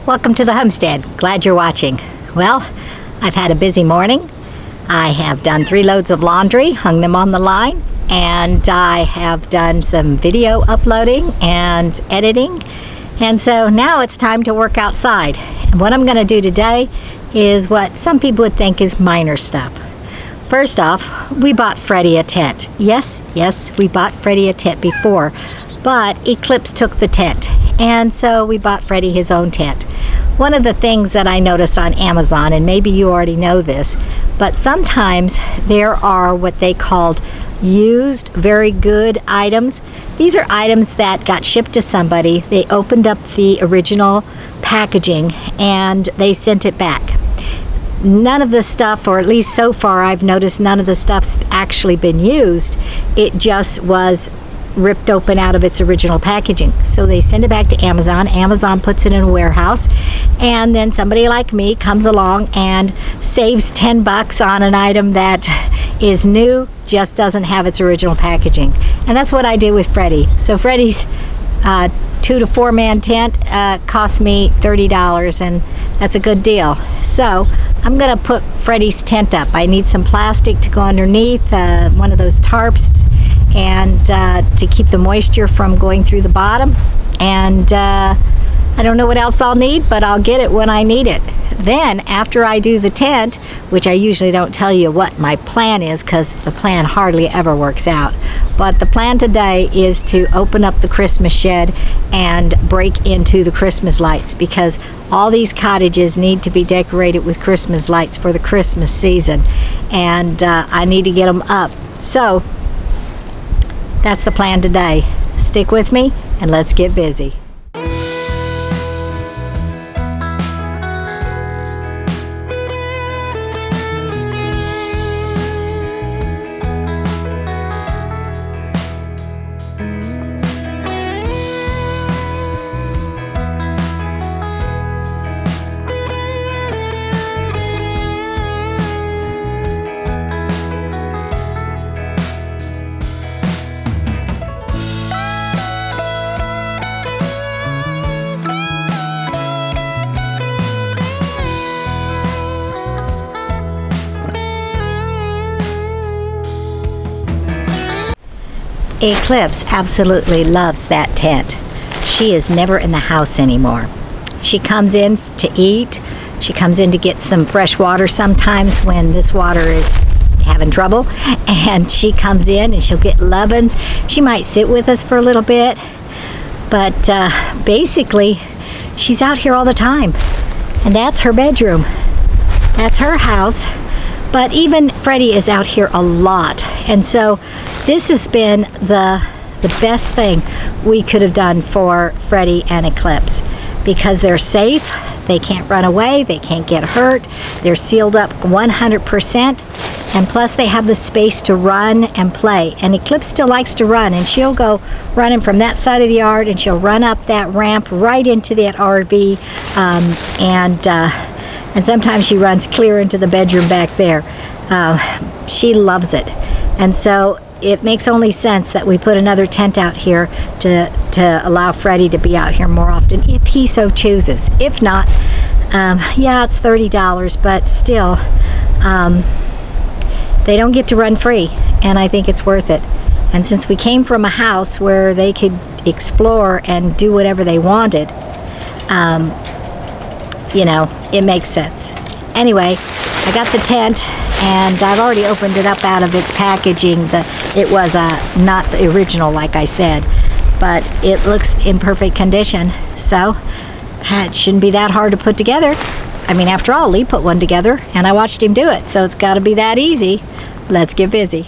Welcome to the homestead. Glad you're watching. Well, I've had a busy morning. I have done 3 loads of laundry, hung them on the line, and I have done some video uploading and editing. And so now it's time to work outside. And what I'm going to do today is what some people would think is minor stuff. First off, we bought Freddie a tent. Yes, we bought Freddie a tent before, but Eclipse took the tent. And so we bought Freddie his own tent. One of the things that I noticed on Amazon, and maybe you already know this, but sometimes there are what they called used, very good items. These are items that got shipped to somebody. They opened up the original packaging and they sent it back. None of the stuff, or at least so far I've noticed, none of the stuff's actually been used. It just was ripped open out of its original packaging. So they send it back to Amazon. Amazon puts it in a warehouse, and then somebody like me comes along and saves $10 on an item that is new, just doesn't have its original packaging. And that's what I did with Freddie. So Freddie's 2 to 4 man tent cost me $30, and that's a good deal. So I'm gonna put Freddie's tent up. I need some plastic to go underneath, one of those tarps, and to keep the moisture from going through the bottom. And I don't know what else I'll need, but I'll get it when I need it. Then after I do the tent, which I usually don't tell you what my plan is because the plan hardly ever works out, but the plan today is to open up the Christmas shed and break into the Christmas lights, because all these cottages need to be decorated with Christmas lights for the Christmas season, and I need to get them up. So that's the plan today. Stick with me and let's get busy. Eclipse absolutely loves that tent. She is never in the house anymore. She comes in to eat. She comes in to get some fresh water sometimes when this water is having trouble. And she comes in and she'll get lovin's. She might sit with us for a little bit, but basically she's out here all the time. And that's her bedroom. That's her house. But even Freddie is out here a lot. And so this has been the best thing we could have done for Freddie and Eclipse, because they're safe, they can't run away, they can't get hurt, they're sealed up 100%, and plus they have the space to run and play. And Eclipse still likes to run, and she'll go running from that side of the yard, and she'll run up that ramp right into that RV, and sometimes she runs clear into the bedroom back there. She loves it. And so it makes only sense that we put another tent out here to allow Freddie to be out here more often, if he so chooses. If not, yeah, it's $30, but still, they don't get to run free, and I think it's worth it. And since we came from a house where they could explore and do whatever they wanted, you know, it makes sense. Anyway, I got the tent, and I've already opened it up out of its packaging. It was not the original, like I said, but it looks in perfect condition. So it shouldn't be that hard to put together. I mean, after all, Lee put one together, and I watched him do it, so it's got to be that easy. Let's get busy.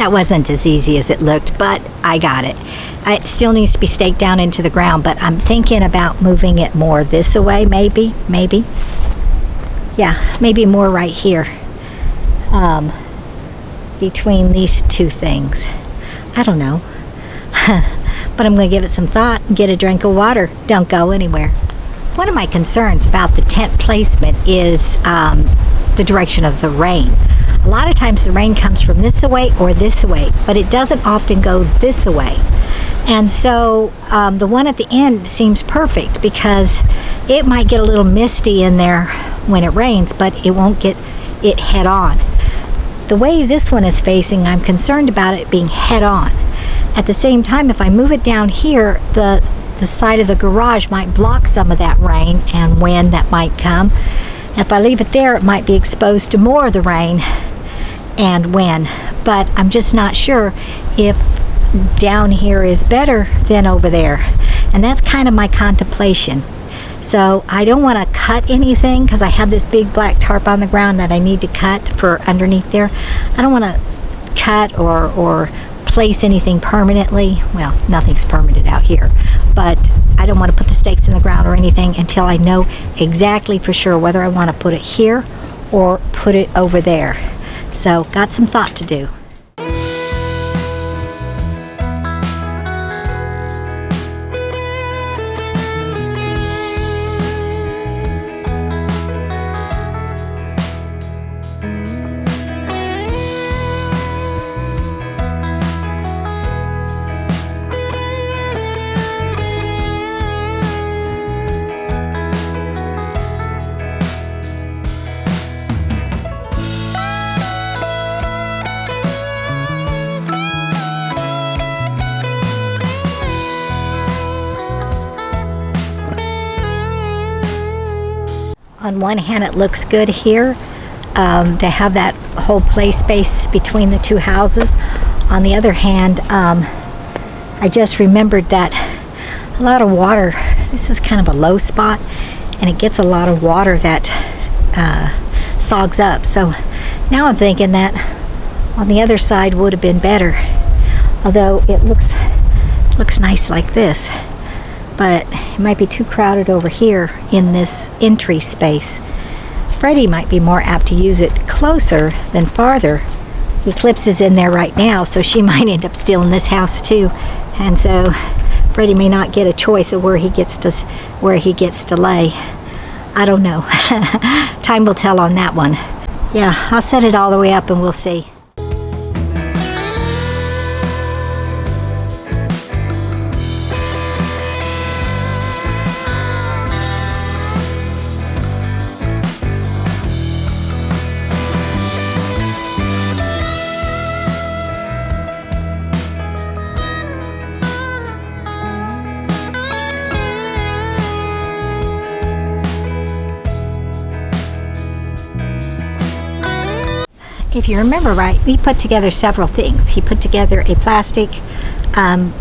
That wasn't as easy as it looked, but I got it. It still needs to be staked down into the ground, but I'm thinking about moving it more this way, maybe. Yeah, maybe more right here, between these two things. I don't know. But I'm going to give it some thought and get a drink of water. Don't go anywhere. One of my concerns about the tent placement is the direction of the rain. A lot of times the rain comes from this way or this way, but it doesn't often go this way. And so the one at the end seems perfect because it might get a little misty in there when it rains, but it won't get it head on. The way this one is facing, I'm concerned about it being head on. At the same time, if I move it down here, the side of the garage might block some of that rain and wind that might come. If I leave it there, it might be exposed to more of the rain and wind. But I'm just not sure if down here is better than over there. And that's kind of my contemplation. So I don't want to cut anything because I have this big black tarp on the ground that I need to cut for underneath there. I don't want to cut or place anything permanently. Well, nothing's permanent out here, but I don't want to put the stakes in the ground or anything until I know exactly for sure whether I want to put it here or put it over there. So got some thought to do. On one hand, it looks good here to have that whole play space between the two houses. On the other hand, I just remembered that a lot of water, this is kind of a low spot, and it gets a lot of water that sogs up. So now I'm thinking that on the other side would have been better, although it looks nice like this. But it might be too crowded over here in this entry space. Freddie might be more apt to use it closer than farther. Eclipse is in there right now, so she might end up stealing this house too. And so Freddie may not get a choice of where he gets to lay. I don't know. Time will tell on that one. Yeah, I'll set it all the way up and we'll see. If you remember right, he put together several things. He put together a plastic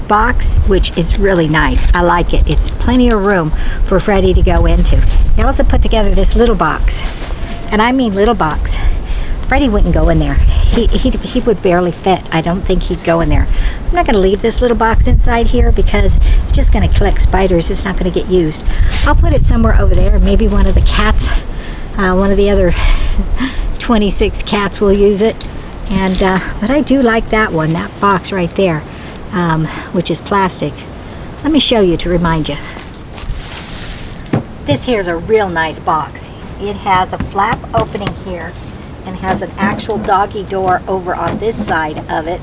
box, which is really nice. I like it. It's plenty of room for Freddie to go into. He also put together this little box, and I mean little box. Freddie wouldn't go in there. He would barely fit. I don't think he'd go in there. I'm not going to leave this little box inside here because it's just going to collect spiders. It's not going to get used. I'll put it somewhere over there. Maybe one of the cats, one of the other 26 cats will use it. And but I do like that one, that box right there, which is plastic. Let me show you to remind you. This here's a real nice box. It has a flap opening here and has an actual doggy door over on this side of it.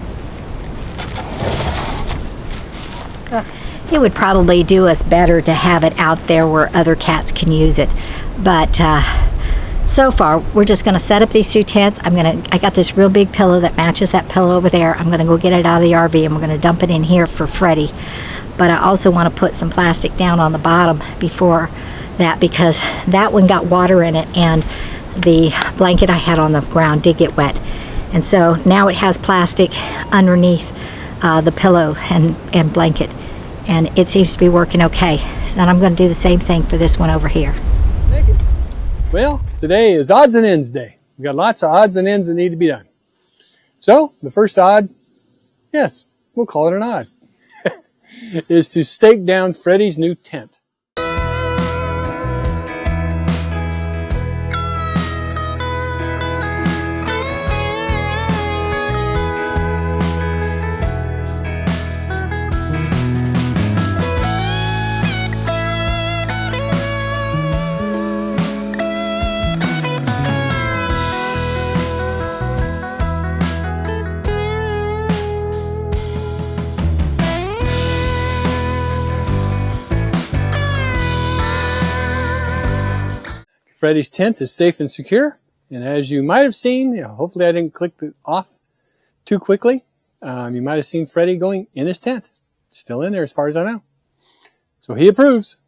It would probably do us better to have it out there where other cats can use it, but so far we're just going to set up these two tents. I got this real big pillow that matches that pillow over there. I'm going to go get it out of the RV and we're going to dump it in here for Freddie. But I also want to put some plastic down on the bottom before that, because that one got water in it and the blanket I had on the ground did get wet. And so now it has plastic underneath the pillow and blanket, and it seems to be working okay. And I'm going to do the same thing for this one over here. Well, today is odds and ends day. We've got lots of odds and ends that need to be done. So the first odd yes, we'll call it an odd, is to stake down Freddie's new tent. Freddie's tent is safe and secure, and as you might have seen, hopefully I didn't click it off too quickly, you might have seen Freddie going in his tent. It's still in there as far as I know. So he approves.